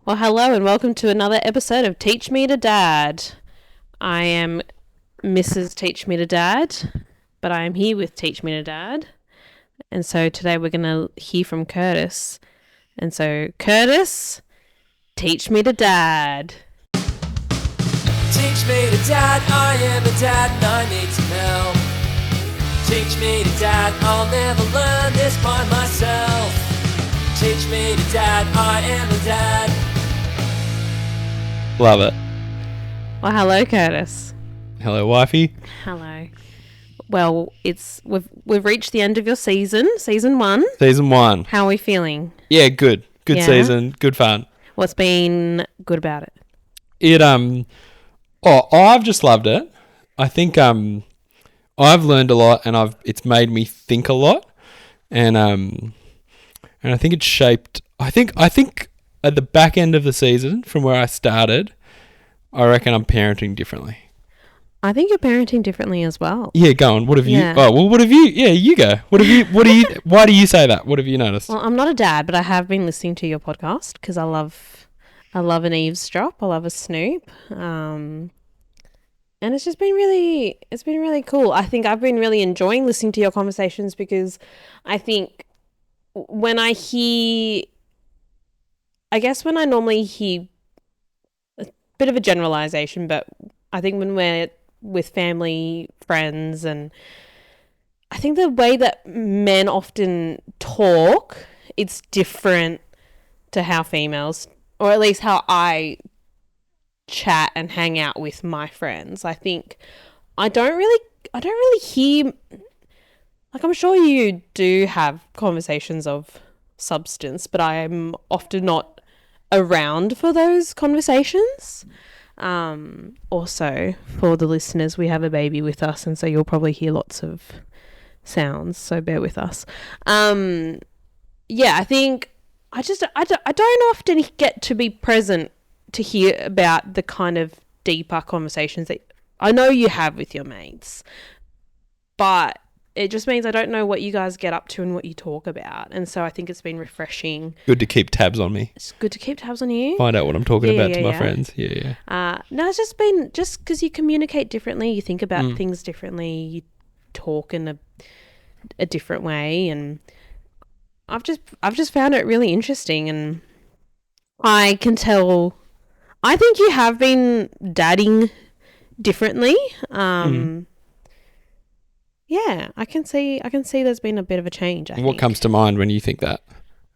Well, hello and welcome to another episode of Teach Me to Dad. I am Mrs. Teach Me to Dad, but I am here with Teach Me to Dad. And so today we're going to hear from Kurtis. And so, Kurtis, teach me to dad. Teach me to dad, I am a dad and I need some help. Teach me to dad, I'll never learn this by myself. Teach me to dad, I am a dad. Love it. Well, hello, Kurtis. Hello, wifey. Hello. Well, we've reached the end of your season 1. Season 1. How are we feeling? Yeah, good. Good Yeah? season. Good fun. What's been good about it? I've just loved it. I think I've learned a lot and it's made me think a lot. And I think it's shaped I think at the back end of the season from where I started, I reckon I'm parenting differently. I think you're parenting differently as well. Yeah, go on. What have you? Yeah. Oh, well, what have you? Yeah, you go. Why do you say that? What have you noticed? Well, I'm not a dad, but I have been listening to your podcast because I love an eavesdrop. I love a snoop. And it's just been really cool. I think I've been really enjoying listening to your conversations because I think when I normally hear a bit of a generalization, but I think when we're with family, friends, and I think the way that men often talk, it's different to how females, or at least how I chat and hang out with my friends. I think I don't really hear, like, I'm sure you do have conversations of substance, but I'm often not around for those conversations. Also, for the listeners, we have a baby with us, and so you'll probably hear lots of sounds, so bear with us. I think I don't often get to be present to hear about the kind of deeper conversations that I know you have with your mates, but it just means I don't know what you guys get up to and what you talk about. And so I think it's been refreshing. Good to keep tabs on me. It's good to keep tabs on you. Find out what I'm talking about to my friends. Yeah. No, it's just because you communicate differently, you think about things differently, you talk in a different way, and I've just found it really interesting, and I can tell. I think you have been dadding differently. Yeah, I can see there's been a bit of a change. I What think. comes to mind when you think that?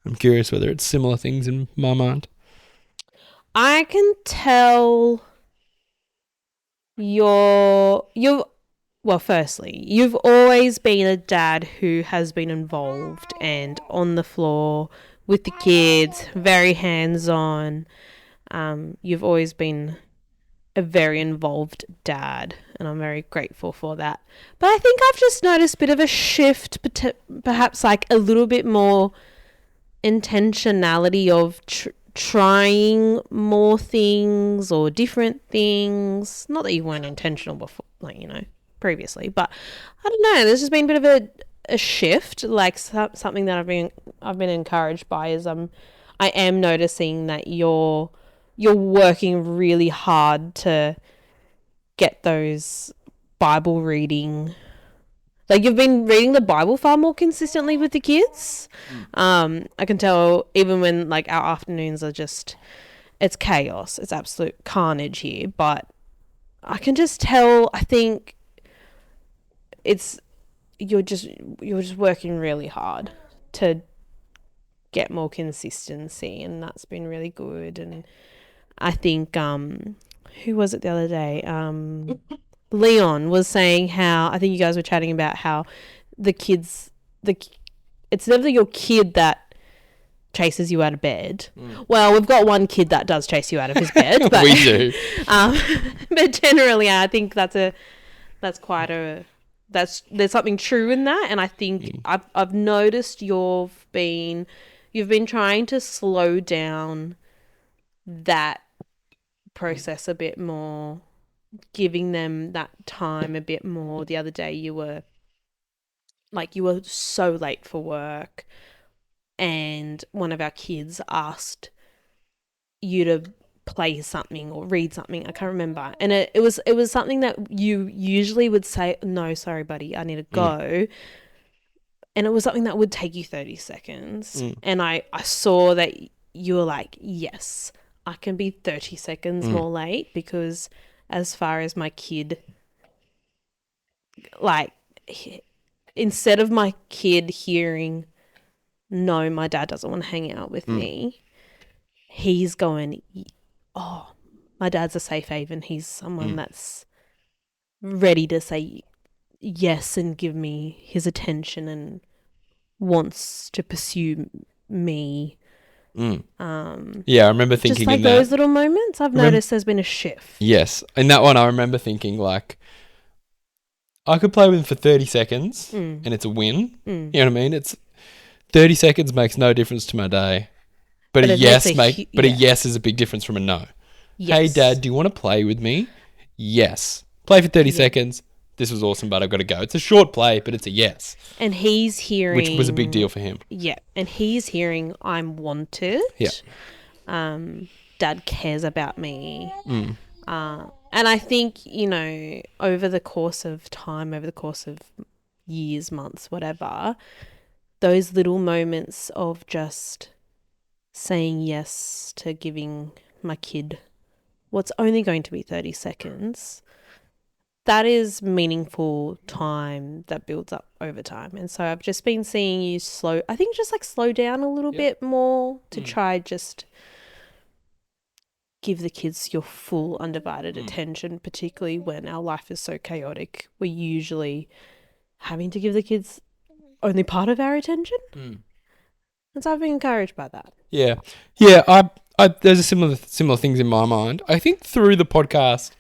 I'm curious whether it's similar things in my mind. I can tell firstly, you've always been a dad who has been involved and on the floor with the kids, very hands-on. You've always been a very involved dad, and I'm very grateful for that. But I think I've just noticed a bit of a shift, perhaps like a little bit more intentionality of trying more things or different things. Not that you weren't intentional before, previously, but I don't know. There's just been a bit of a shift, like something that I've been encouraged by is I am noticing that you're working really hard to get those Bible reading. Like, you've been reading the Bible far more consistently with the kids. I can tell even when, like, our afternoons are just, it's chaos. It's absolute carnage here. But I can just tell, I think you're just working really hard to get more consistency, and that's been really good. And I think, who was it the other day? Leon was saying how, I think you guys were chatting about how it's never your kid that chases you out of bed. Well, we've got one kid that does chase you out of his bed. But, We do. But generally, I think there's something true in that. And I think I've noticed you've been trying to slow down that process a bit more, giving them that time a bit more. The other day you were so late for work, and one of our kids asked you to play something or read something. I can't remember. And it was something that you usually would say, no, sorry, buddy, I need to go. And it was something that would take you 30 seconds. And I saw that you were like, yes, I can be 30 seconds more late, because as far as my kid, like, instead of my kid hearing, no, my dad doesn't want to hang out with me, he's going, oh, my dad's a safe haven. He's someone that's ready to say yes and give me his attention and wants to pursue me. Yeah, I remember thinking Just like in those that. little moments, I've noticed there's been a shift. Yes, in that one, I remember thinking like, I could play with him for 30 seconds and it's a win. You know what I mean? It's 30 seconds makes no difference to my day, but, But a it makes yes a a yes is a big difference from a no. Hey, Yes. Dad, do you want to play with me? Yes. Play for 30 seconds. This was awesome, but I've got to go. It's a short play, but it's a yes, And he's hearing, which was a big deal for him. Yeah, and he's hearing I'm wanted. Yeah. Dad cares about me. And I think, over the course of time, over the course of years, months, whatever, those little moments of just saying yes to giving my kid what's only going to be 30 seconds, that is meaningful time that builds up over time. And so I've just been seeing you slow down a little bit more to try just give the kids your full undivided attention, particularly when our life is so chaotic. We're usually having to give the kids only part of our attention. And so I've been encouraged by that. Yeah. There's a similar things in my mind. I think through the podcast,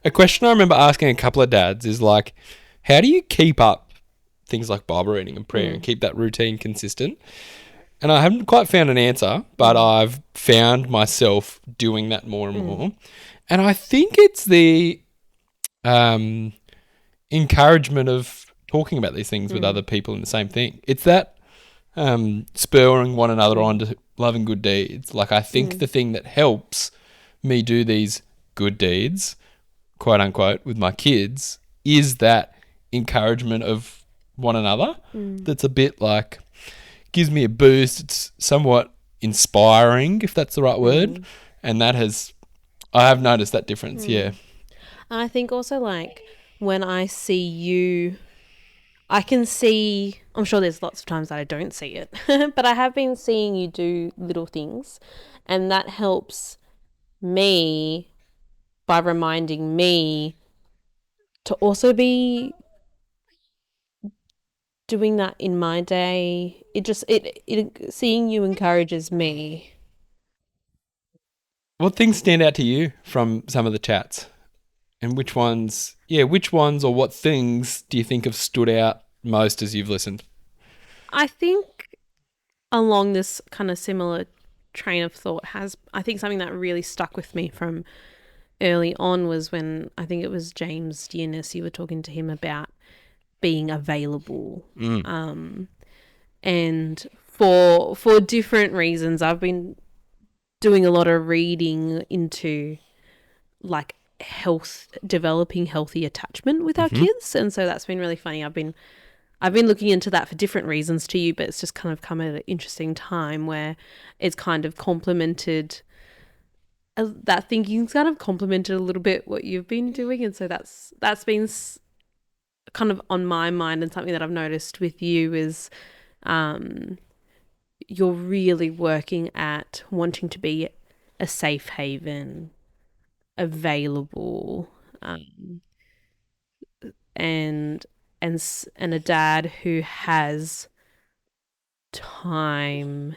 a question I remember asking a couple of dads is like, how do you keep up things like Bible reading and prayer and keep that routine consistent? And I haven't quite found an answer, but I've found myself doing that more and more. And I think it's the encouragement of talking about these things with other people in the same thing. It's that spurring one another on to love and good deeds. Like, I think the thing that helps me do these good deeds, quote unquote, with my kids is that encouragement of one another. That's a bit like, gives me a boost. It's somewhat inspiring, if that's the right word. And I have noticed that difference. Yeah. And I think also, like, when I see you, I can see, I'm sure there's lots of times that I don't see it, but I have been seeing you do little things, and that helps me by reminding me to also be doing that in my day. It seeing you encourages me. What things stand out to you from some of the chats? And which ones or what things do you think have stood out most as you've listened? I think along this kind of similar train of thought I think something that really stuck with me from early on was when I think it was James Dearness, you were talking to him about being available. And for different reasons, I've been doing a lot of reading into like developing healthy attachment with our kids, and so that's been really funny. I've been looking into that for different reasons to you, but it's just kind of come at an interesting time where it's kind of complemented, that thinking's kind of complemented a little bit what you've been doing, and so that's been kind of on my mind. And something that I've noticed with you is you're really working at wanting to be a safe haven, available, and a dad who has time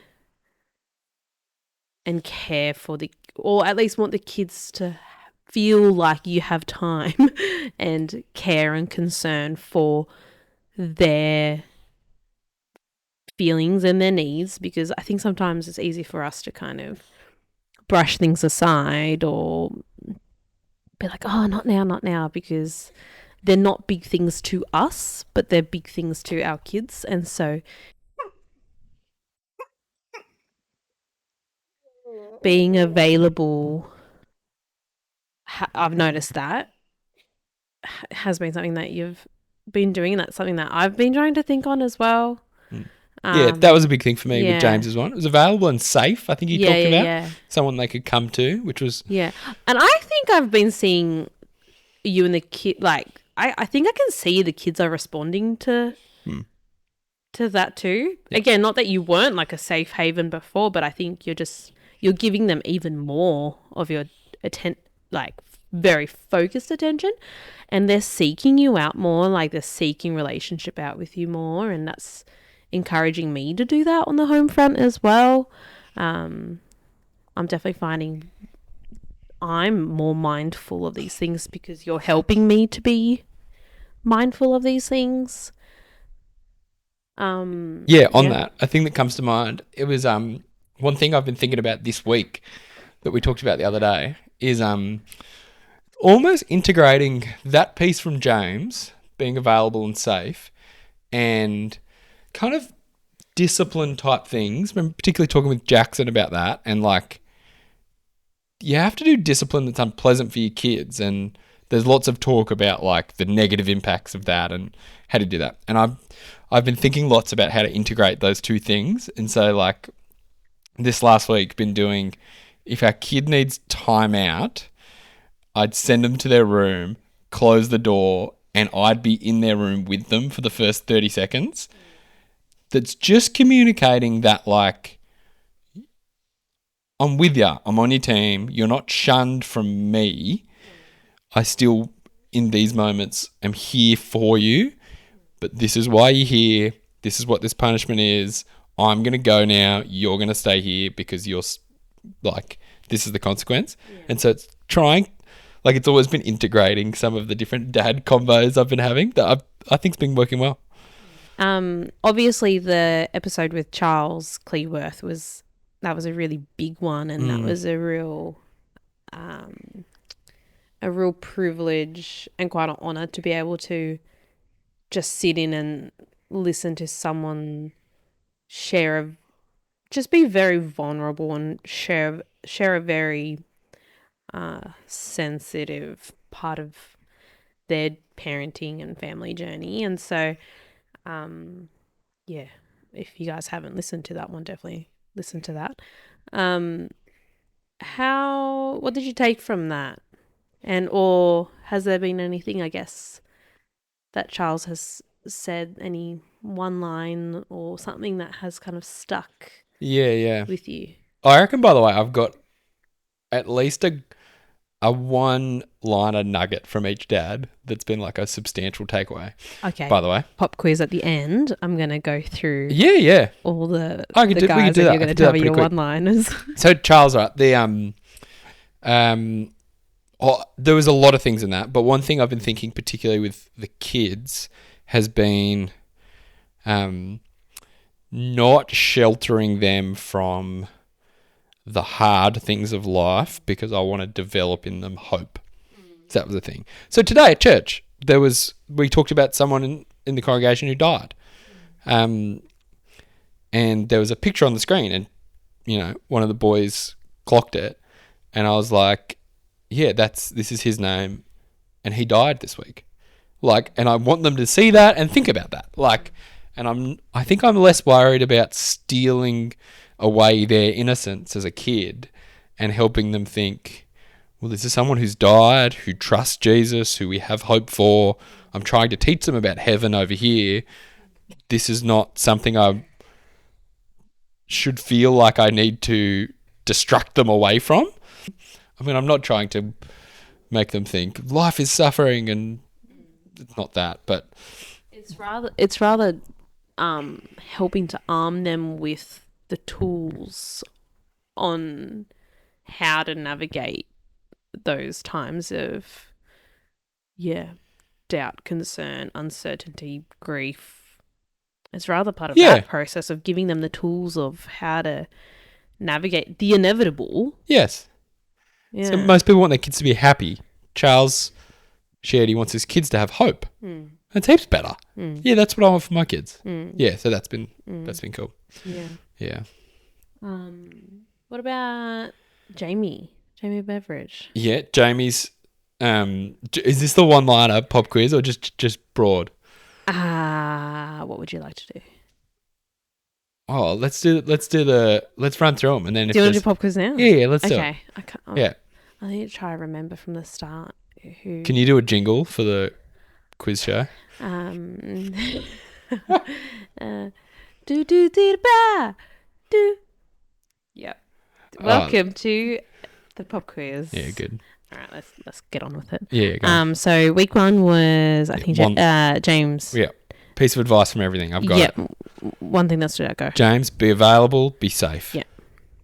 and care for or at least want the kids to feel like you have time and care and concern for their feelings and their needs, because I think sometimes it's easy for us to kind of brush things aside or be like, oh, not now, because they're not big things to us, but they're big things to our kids. And so being available, I've noticed that has been something that you've been doing. And that's something that I've been trying to think on as well. Yeah, that was a big thing for me with yeah. James's one. It was available and safe. I think you talked about Yeah. someone they could come to, which was Yeah. And I think I've been seeing you and the kid, like, I think I can see the kids are responding to that too. Yeah. Again, not that you weren't like a safe haven before, but I think you're giving them even more of your like very focused attention, and they're seeking you out more, like they're seeking relationship out with you more, and that's encouraging me to do that on the home front as well. I'm definitely finding I'm more mindful of these things because you're helping me to be mindful of these things. that. A thing that comes to mind, it was one thing I've been thinking about this week that we talked about the other day is almost integrating that piece from James being available and safe and kind of discipline type things. I'm particularly talking with Jackson about that, and like you have to do discipline that's unpleasant for your kids, and there's lots of talk about like the negative impacts of that and how to do that. And I've been thinking lots about how to integrate those two things. And so like this last week been doing, if our kid needs time out, I'd send them to their room, close the door, and I'd be in their room with them for the first 30 seconds. That's just communicating that like, I'm with you, I'm on your team, you're not shunned from me. I still, in these moments, am here for you, but this is why you're here. This is what this punishment is. I'm going to go now. You're going to stay here because you're like, this is the consequence. Yeah. And so it's trying, like it's always been integrating some of the different dad combos I've been having that I think's been working well. Obviously the episode with Charles Cleworth was a really big one, and that was a real privilege and quite an honor to be able to just sit in and listen to someone just be very vulnerable and share a very sensitive part of their parenting and family journey. And so if you guys haven't listened to that one, definitely listen to that. What did you take from that? And or has there been anything, I guess, that Charles has said, any one line or something that has kind of stuck with you? I reckon, by the way, I've got at least a one-liner nugget from each dad that's been like a substantial takeaway. Okay. By the way. Pop quiz at the end. I'm going to go through all the guys we can do that. You're going to tell me your one-liners. So Charles, right, there was a lot of things in that, but one thing I've been thinking particularly with the kids has been not sheltering them from the hard things of life because I want to develop in them hope. So that was the thing. So today at church, we talked about someone in the congregation who died. And there was a picture on the screen, and, you know, one of the boys clocked it, and I was like, yeah, this is his name, and he died this week. Like, and I want them to see that and think about that. Like, and I think I'm less worried about stealing away their innocence as a kid and helping them think, well, this is someone who's died, who trusts Jesus, who we have hope for. I'm trying to teach them about heaven over here. This is not something I should feel like I need to distract them away from. I mean, I'm not trying to make them think life is suffering, and it's not that, but it's rather helping to arm them with the tools on how to navigate those times of doubt, concern, uncertainty, grief. It's rather part of that process of giving them the tools of how to navigate the inevitable. Yes. Yeah. So most people want their kids to be happy. Charles shared he wants his kids to have hope. That's heaps better. Yeah, that's what I want for my kids. Yeah, so that's been cool. Yeah. What about Jamie Beveridge. Yeah, Jamie's. Is this the one-liner pop quiz or just broad? What would you like to do? Oh, let's run through them and then Do you want to do pop quiz now? Yeah, let's do it. Okay. I can't. Yeah. I need to try to remember from the start who. Can you do a jingle for the quiz show? Do do do ba do. Yep. Welcome to the pop quiz. Yeah, good. All right, let's get on with it. Yeah, go on. So week one was I think James. Yeah. Piece of advice from everything. I've got it. One thing that stood out. Go. James, be available, be safe. Yeah.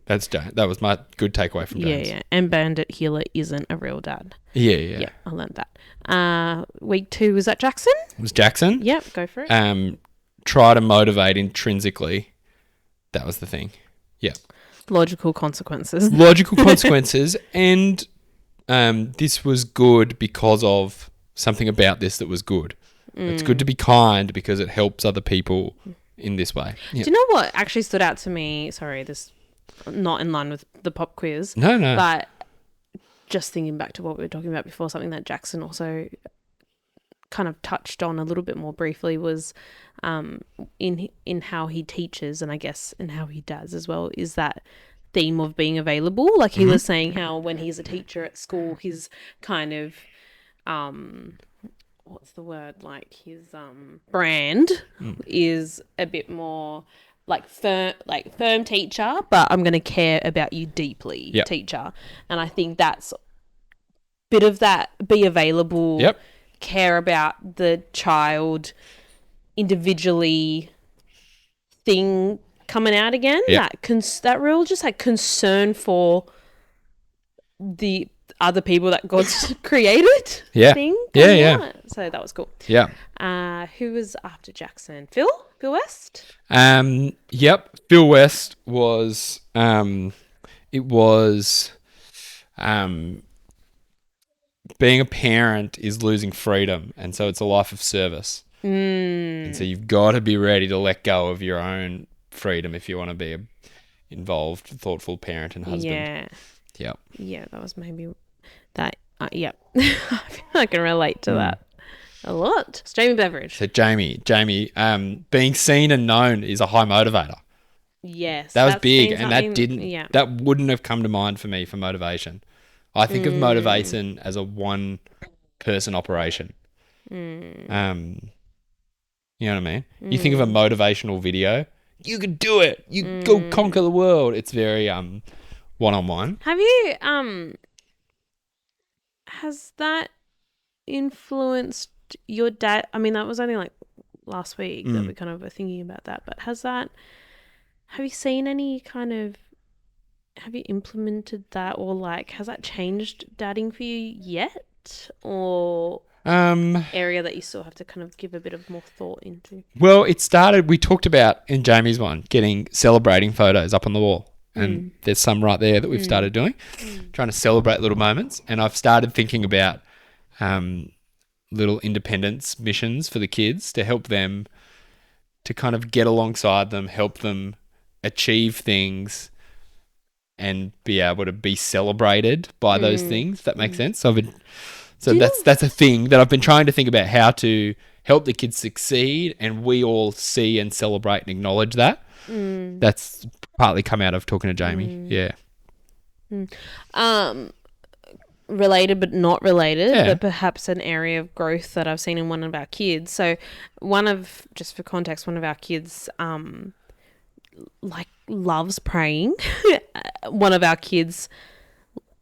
That was my good takeaway from James. Yeah. And Bandit Healer isn't a real dad. Yeah. Yeah, I learned that. Week two was that Jackson? It was Jackson. Yep, go for it. Try to motivate intrinsically. That was the thing. Yeah. Logical consequences. And this was good because of something about this that was good. It's good to be kind because it helps other people in this way. Yeah. Do you know what actually stood out to me? Sorry, this not in line with the pop quiz. No. But just thinking back to what we were talking about before, something that Jackson also kind of touched on a little bit more briefly was in how he teaches, and I guess in how he does as well, is that theme of being available. Like he was saying how when he's a teacher at school, his kind of what's the word, like his brand is a bit more like firm teacher, but I'm going to care about you deeply teacher. And I think that's a bit of that be available, care about the child individually thing coming out again. That real just like concern for the other people that God's created thing. Yeah. So that was cool. Yeah. Who was after Jackson? Phil West? Yep. Phil West was it was being a parent is losing freedom, and so it's a life of service. And so you've got to be ready to let go of your own freedom if you want to be a involved, thoughtful parent and husband. Yeah, that was maybe that. I feel I can relate to that a lot. It's Jamie Beveridge. So Jamie, being seen and known is a high motivator. Yes, that was big, and that wouldn't have come to mind for me for motivation. I think of motivation as a one-person operation. You know what I mean? You think of a motivational video, you could do it. You go conquer the world. It's very one-on-one. Have you has that influenced your dad? I mean, that was only like last week that we kind of were thinking about that, but have you seen any kind of, have you implemented that, or like has that changed dadding for you yet, or area that you still have to kind of give a bit of more thought into? Well, it started, we talked about in Jamie's one, celebrating photos up on the wall. And there's some right there that we've started doing, trying to celebrate little moments. And I've started thinking about little independence missions for the kids to help them to kind of get alongside them, help them achieve things and be able to be celebrated by those things. If that makes sense. So that's a thing that I've been trying to think about, how to help the kids succeed, and we all see and celebrate and acknowledge that. That's partly come out of talking to Jamie. Related but not related, but perhaps an area of growth that I've seen in one of our kids. So just for context, one of our kids loves praying. One of our kids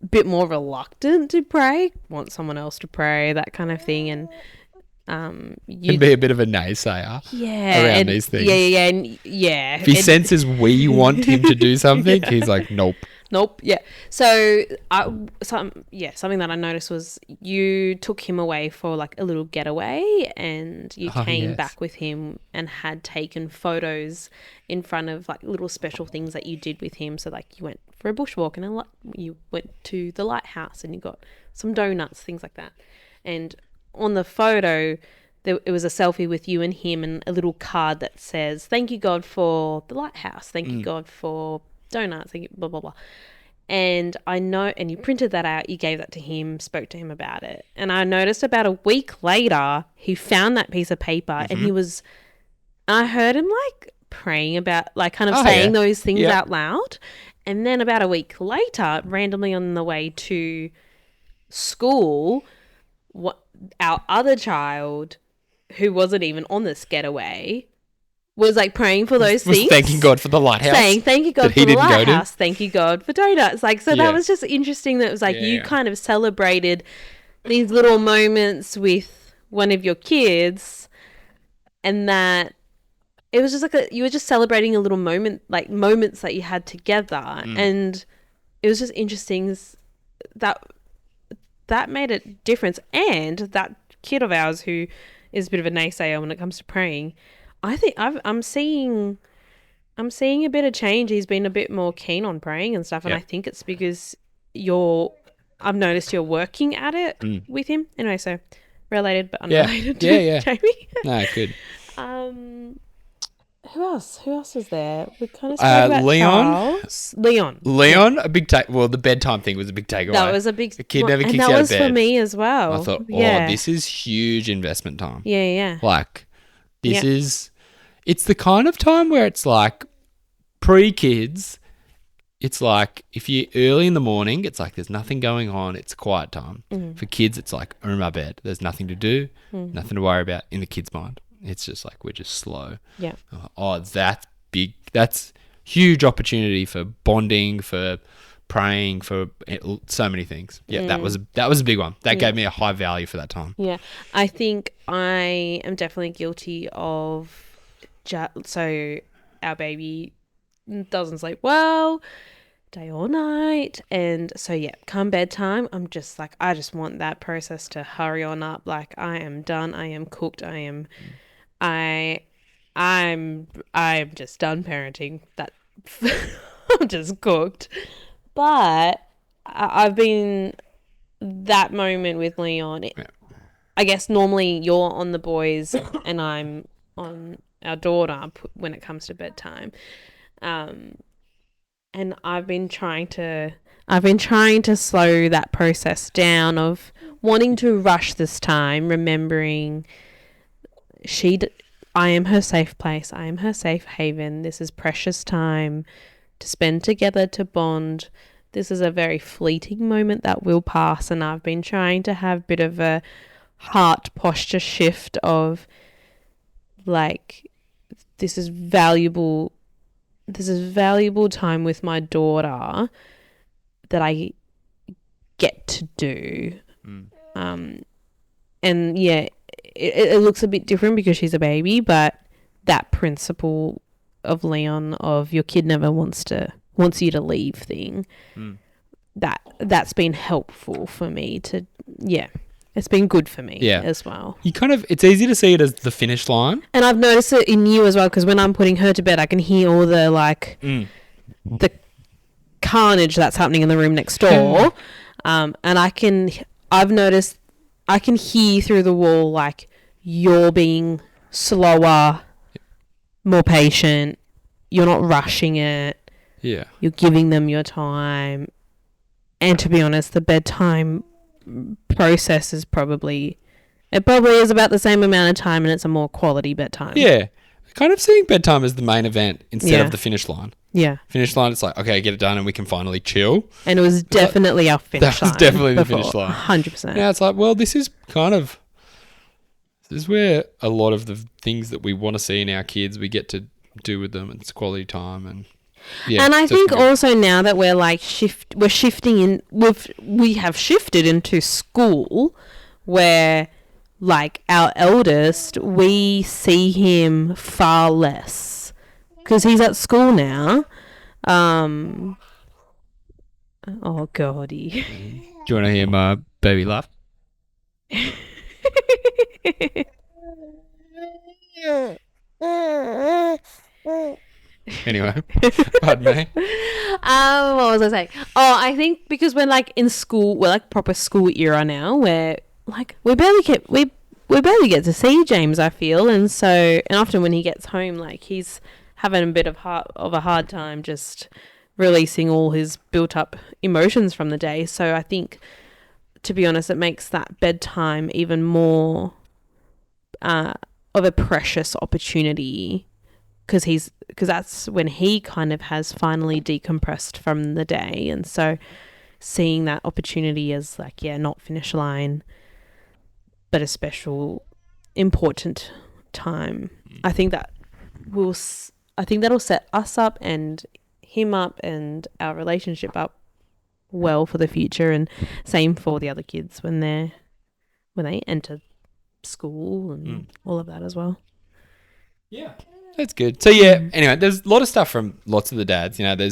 a bit more reluctant to pray, wants someone else to pray, that kind of thing. And you can be a bit of a naysayer around these things. If he senses we want him to do something, he's like, nope. Yeah. So something that I noticed was you took him away for like a little getaway, and you came back with him and had taken photos in front of like little special things that you did with him. So like you went for a bushwalk and you went to the lighthouse and you got some donuts, things like that. And on the photo, it was a selfie with you and him, and a little card that says, "Thank you, God, for the lighthouse. Thank you, God, for donuts. Thank you, blah, blah, blah." And I know, and you printed that out, you gave that to him, spoke to him about it. And I noticed about a week later, he found that piece of paper and I heard him like praying about, like kind of saying those things out loud. And then about a week later, randomly on the way to school, our other child, who wasn't even on this getaway, was like praying for those things. Thanking God for the lighthouse. Saying, thank you God for the lighthouse. Thank you God for donuts. Like, so that was just interesting that it was like you kind of celebrated these little moments with one of your kids, and that it was just like you were just celebrating a little moment, like moments that you had together. And it was just interesting that made a difference. And that kid of ours who is a bit of a naysayer when it comes to praying, I think I'm seeing a bit of change. He's been a bit more keen on praying and stuff, and I think it's because I've noticed you're working at it with him. Anyway, so related but unrelated to Jamie. No, good. Who else is there? We kind of spoke about Leon. Charles. Leon, a big take. Well, the bedtime thing was a big takeaway. That was a big. The kid never kicks out of bed. And that was for me as well. I thought, this is huge investment time. Yeah. Like, this is. It's the kind of time where it's like pre-kids. It's like if you're early in the morning, it's like there's nothing going on. It's quiet time. For kids, it's like I'm in my bed. There's nothing to do, nothing to worry about in the kid's mind. It's just like we're just slow. Yeah. Oh, that's big. That's huge opportunity for bonding, for praying, for so many things. Yeah, that was a big one. That gave me a high value for that time. Yeah, I think I am definitely guilty of. So our baby doesn't sleep well, day or night, and so come bedtime, I'm just like, I just want that process to hurry on up. Like, I am done. I am cooked. I'm just done parenting. That I'm just cooked. But I've been that moment with Leon. I guess normally you're on the boys and I'm on our daughter when it comes to bedtime. And I've been trying to slow that process down of wanting to rush this time, remembering I am her safe place. I am her safe haven. This is precious time to spend together, to bond. This is a very fleeting moment that will pass, and I've been trying to have a bit of a heart posture shift of like, this is valuable time with my daughter that I get to do. And yeah, it looks a bit different because she's a baby, but that principle of Leon of your kid never wants you to leave thing, that's been helpful for me to, it's been good for me as well. It's easy to see it as the finish line. And I've noticed it in you as well, because when I'm putting her to bed, I can hear all the the carnage that's happening in the room next door. And I've noticed I can hear through the wall, like, you're being slower, more patient. You're not rushing it. Yeah. You're giving them your time. And to be honest, the bedtime process is probably is about the same amount of time, and it's a more quality bedtime. Yeah. Kind of seeing bedtime as the main event instead of the finish line. Yeah. Finish line, it's like, okay, get it done and we can finally chill. And it was definitely our finish line. That was definitely the finish line. 100%. Now it's like, well, this is where a lot of the things that we want to see in our kids, we get to do with them, and it's quality time. And and I think also now that we're like we have shifted into school, where like our eldest, we see him far less because he's at school now. Oh Gordy. Do you want to hear my baby laugh? Anyway, pardon me. What was I saying? Oh, I think because we're like in school, we're like proper school era now, where like we barely get to see James, I feel, and often when he gets home, like he's having a bit of a hard time just releasing all his built up emotions from the day. So I think, to be honest, it makes that bedtime even more of a precious opportunity, because that's when he kind of has finally decompressed from the day. And so seeing that opportunity as like, yeah, not finish line, but a special important time, I think that'll set us up and him up and our relationship up well for the future. And same for the other kids when they enter school and all of that as well. Yeah. That's good. So yeah, anyway, there's a lot of stuff from lots of the dads. You know, there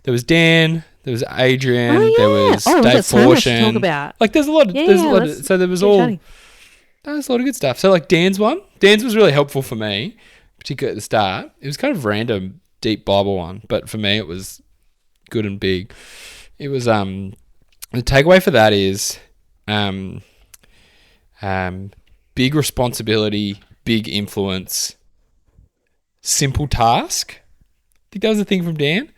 was Dan, there was Adrian, there was we've Dave got so much to Fortune. talk about. Like there's a lot of so there was chatting. There's a lot of good stuff. So like Dan's was really helpful for me, particularly at the start. It was kind of random, deep Bible one, but for me it was good and big. It was the takeaway for that is big responsibility, big influence, simple task. I think that was the thing from Dan.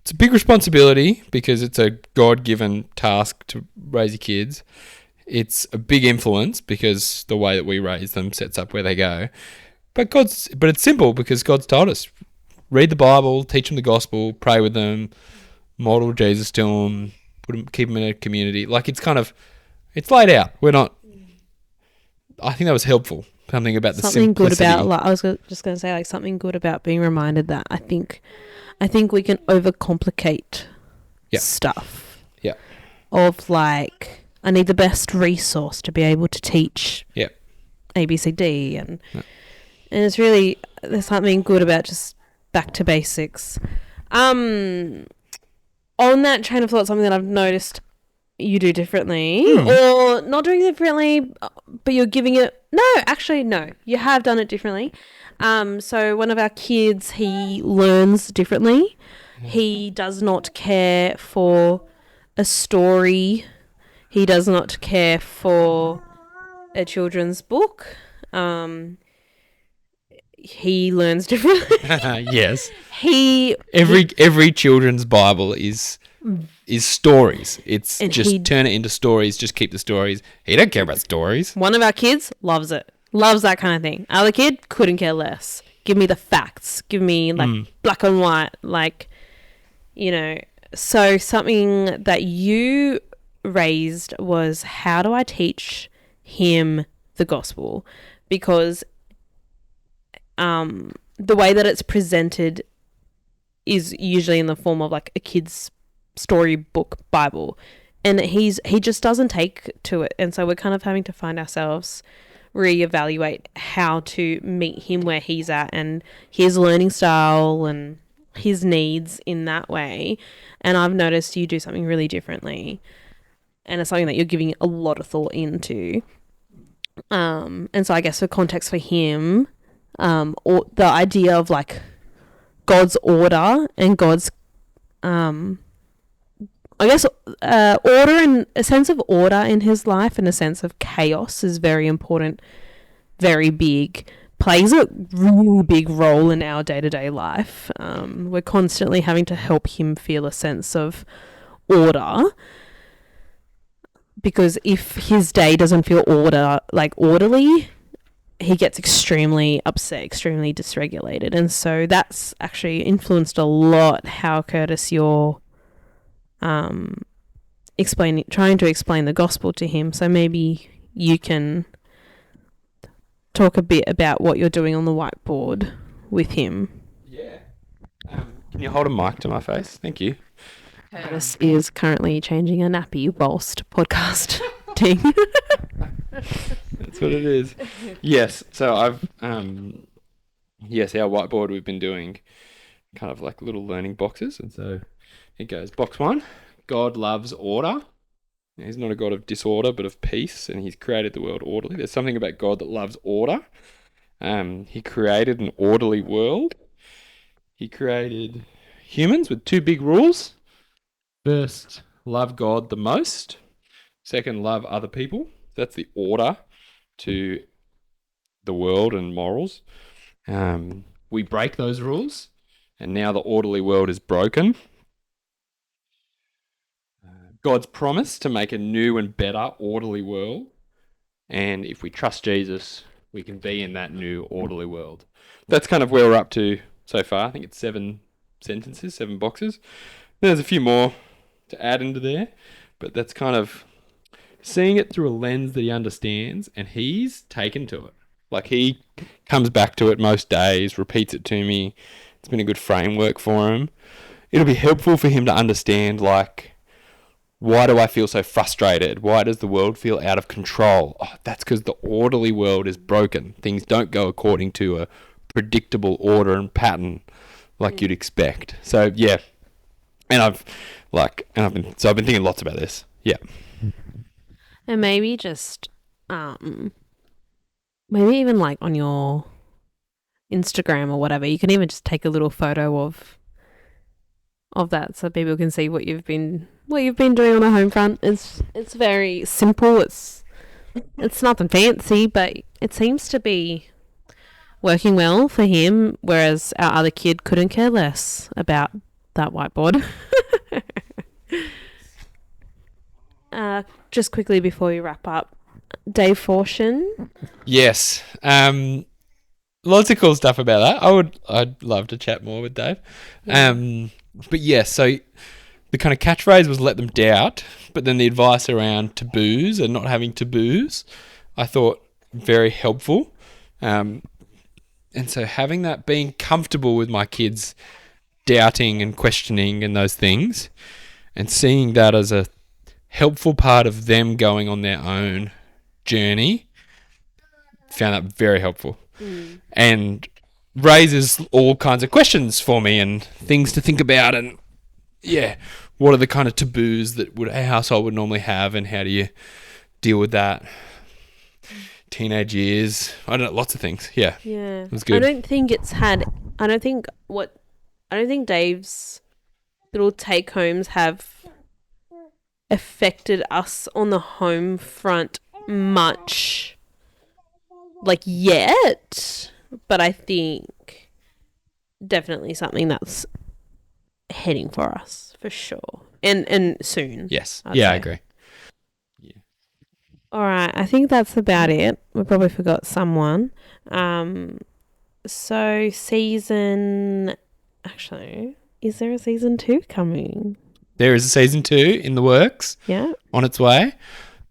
It's a big responsibility because it's a God-given task to raise your kids. It's a big influence because the way that we raise them sets up where they go. But it's simple because God's told us, read the Bible, teach them the gospel, pray with them, model Jesus to them, keep them in a community. Like it's laid out. I think that was helpful. Something about the something simplicity. Good about, like, I was just going to say, like, something good about being reminded that I think we can overcomplicate stuff. Yeah. Of like, I need the best resource to be able to teach. Yeah. ABCD and it's really, there's something good about just back to basics. On that train of thought, something that I've noticed you do differently, or not doing it differently, but you're giving it. No, you have done it differently. So one of our kids, he learns differently. He does not care for a story. He does not care for a children's book. He learns differently. Yes. Every children's Bible is stories. It's just turn it into stories. Just keep the stories. He don't care about stories. One of our kids loves it. Loves that kind of thing. Other kid couldn't care less. Give me the facts. Give me like black and white. Like, you know. So something that you raised was, how do I teach him the gospel? Because the way that it's presented is usually in the form of like a kid's storybook Bible, and he just doesn't take to it, and so we're kind of having to find ourselves reevaluate how to meet him where he's at and his learning style and his needs in that way. And I've noticed you do something really differently, and it's something that you're giving a lot of thought into. And so I guess for context for him, or the idea of like God's order and God's I guess order, and a sense of order in his life and a sense of chaos is very important, very big, plays a really big role in our day-to-day life. We're constantly having to help him feel a sense of order, because if his day doesn't feel orderly, he gets extremely upset, extremely dysregulated. And so that's actually influenced a lot how, Kurtis, you're trying to explain the gospel to him. So maybe you can talk a bit about what you're doing on the whiteboard with him. Yeah. Can you hold a mic to my face? Thank you. Kurtis is currently changing a nappy whilst podcasting. That's what it is. Yes. So I've our whiteboard, we've been doing kind of like little learning boxes, and so it goes. Box 1, God loves order. He's not a God of disorder, but of peace, and he's created the world orderly. There's something about God that loves order. He created an orderly world. He created humans with 2 big rules. First, love God the most. Second, love other people. That's the order to the world and morals. We break those rules, and now the orderly world is broken. God's promise to make a new and better, orderly world. And if we trust Jesus, we can be in that new, orderly world. That's kind of where we're up to so far. I think it's 7 sentences, 7 boxes. There's a few more to add into there, but that's kind of seeing it through a lens that he understands, and he's taken to it. Like, he comes back to it most days, repeats it to me. It's been a good framework for him. It'll be helpful for him to understand, like, why do I feel so frustrated? Why does the world feel out of control? Oh, that's because the orderly world is broken. Things don't go according to a predictable order and pattern like you'd expect. So yeah, I've been thinking lots about this. Yeah, And maybe just maybe even like on your Instagram or whatever, you can even just take a little photo of that so people can see what you've been doing on the home front. It's very simple. It's nothing fancy, but it seems to be working well for him, whereas our other kid couldn't care less about that whiteboard. Just quickly before we wrap up, Dave Fortune. yes. Lots of cool stuff about that. I'd love to chat more with Dave. Yeah. But yeah, so the kind of catchphrase was let them doubt, but then the advice around taboos and not having taboos, I thought very helpful. And so having that, being comfortable with my kids doubting and questioning and those things, and seeing that as a helpful part of them going on their own journey, found that very helpful. And raises all kinds of questions for me and things to think about, and yeah, what are the kind of taboos that a household would normally have, and how do you deal with that? Teenage years, I don't know, lots of things. Yeah, it was good. I don't think Dave's little take homes have affected us on the home front much, like, yet, but I think definitely something that's heading for us for sure, and soon. Yes, I'd say. I agree. Yeah. All right, I think that's about it. We probably forgot someone. So actually, is there a season 2 coming? There is a season 2 in the works. Yeah. On its way.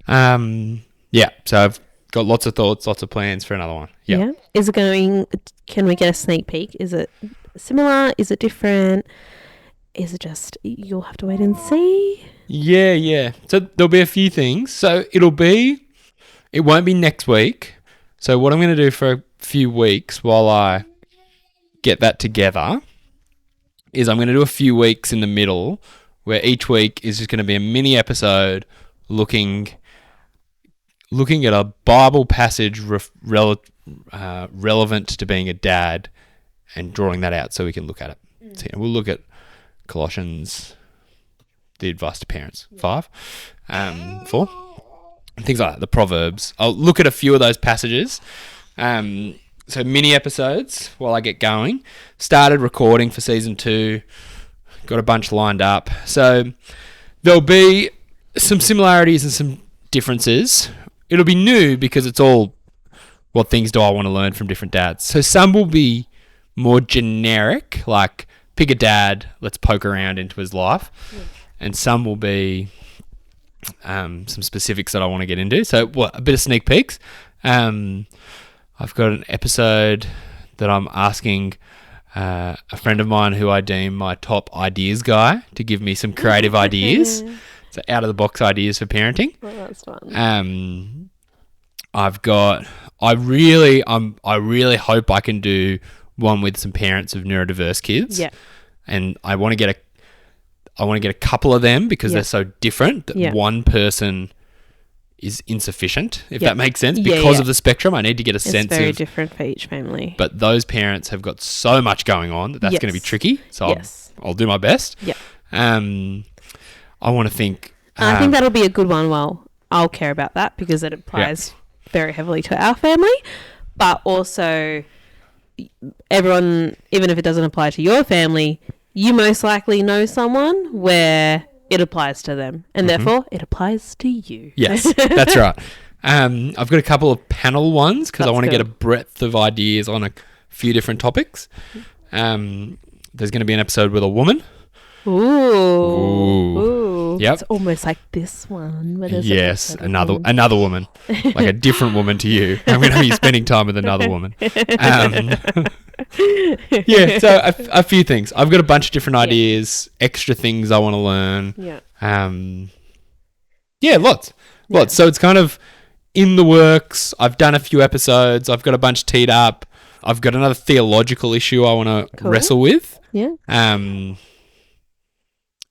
Yeah, so I've got lots of thoughts, lots of plans for another one. Yep. Yeah. Can we get a sneak peek? Is it similar? Is it different? Is it just, you'll have to wait and see? Yeah. So there'll be a few things. So it won't be next week. So what I'm going to do for a few weeks while I get that together is I'm going to do a few weeks in the middle where each week is just going to be a mini episode looking at a Bible passage relevant to being a dad and drawing that out so we can look at it. So we'll look at Colossians, the advice to parents, 5, 4, and things like that, the Proverbs. I'll look at a few of those passages. So mini episodes while I get going. Started recording for season 2. Got a bunch lined up. So there'll be some similarities and some differences. It'll be new because it's all what things do I want to learn from different dads. So some will be more generic, like pick a dad, let's poke around into his life. Yeah. And some will be some specifics that I want to get into. So a bit of sneak peeks. I've got an episode that I'm asking a friend of mine who I deem my top ideas guy to give me some creative ideas. So out of the box ideas for parenting. Well, that's fun. I really hope I can do one with some parents of neurodiverse kids. Yeah. And I want to get a couple of them because they're so different that one person is insufficient, if that makes sense. Because of the spectrum, I need to get a sense of... It's very different for each family. But those parents have got so much going on that's going to be tricky. So I'll do my best. Yeah. I want to think... I think that'll be a good one. Well, I'll care about that because it applies very heavily to our family. But also, everyone, even if it doesn't apply to your family, you most likely know someone where it applies to them, and therefore it applies to you. Yes, that's right. I've got a couple of panel ones because I That's want to get a good. breadth of ideas on a few different topics. There's going to be an episode with a woman. Ooh. Yep. It's almost like this one. Where there's Yes, a another woman, like a different woman to you. I'm going to be spending time with another woman. Yeah, so a few things. I've got a bunch of different ideas, extra things I want to learn. Yeah. Yeah, lots. So it's kind of in the works. I've done a few episodes. I've got a bunch teed up. I've got another theological issue I want to Cool. wrestle with. Yeah.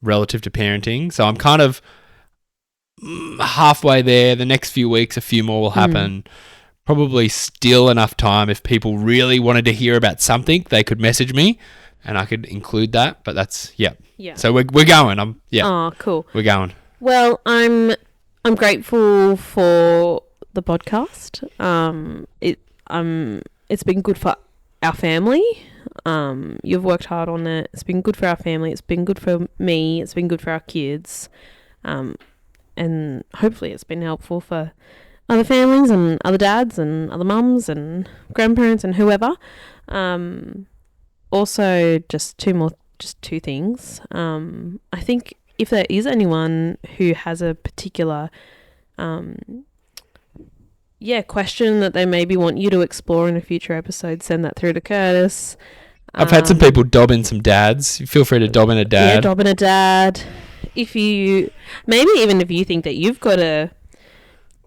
Relative to parenting. So I'm kind of halfway there. The next few weeks, a few more will happen. Probably still enough time if people really wanted to hear about something, they could message me and I could include that. But that's, yeah. So we're going. Oh, cool. We're going. Well, I'm grateful for the podcast. It's been good for our family. You've worked hard on it. It's been good for our family. It's been good for me. It's been good for our kids. And hopefully it's been helpful for other families and other dads and other mums and grandparents and whoever. Also, just two things. I think if there is anyone who has a particular question that they maybe want you to explore in a future episode, send that through to Kurtis. I've had some people dob in some dads. Feel free to dob in a dad. Yeah, dob in a dad. If you think that you've got a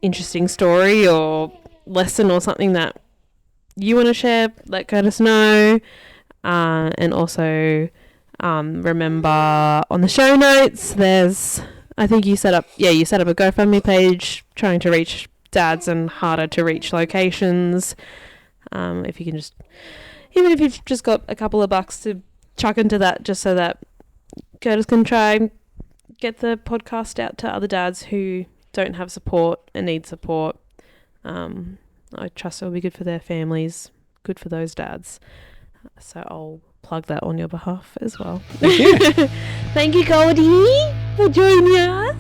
interesting story or lesson or something that you want to share, let Kurtis know. And also remember on the show notes I think you set up a GoFundMe page trying to reach dads in harder to reach locations. If you can even if you've just got a couple of bucks to chuck into that, just so that Kurtis can try and get the podcast out to other dads who don't have support and need support. I trust it'll be good for their families, good for those dads. So I'll plug that on your behalf as well. Thank you. Thank you, Goldie, for joining us.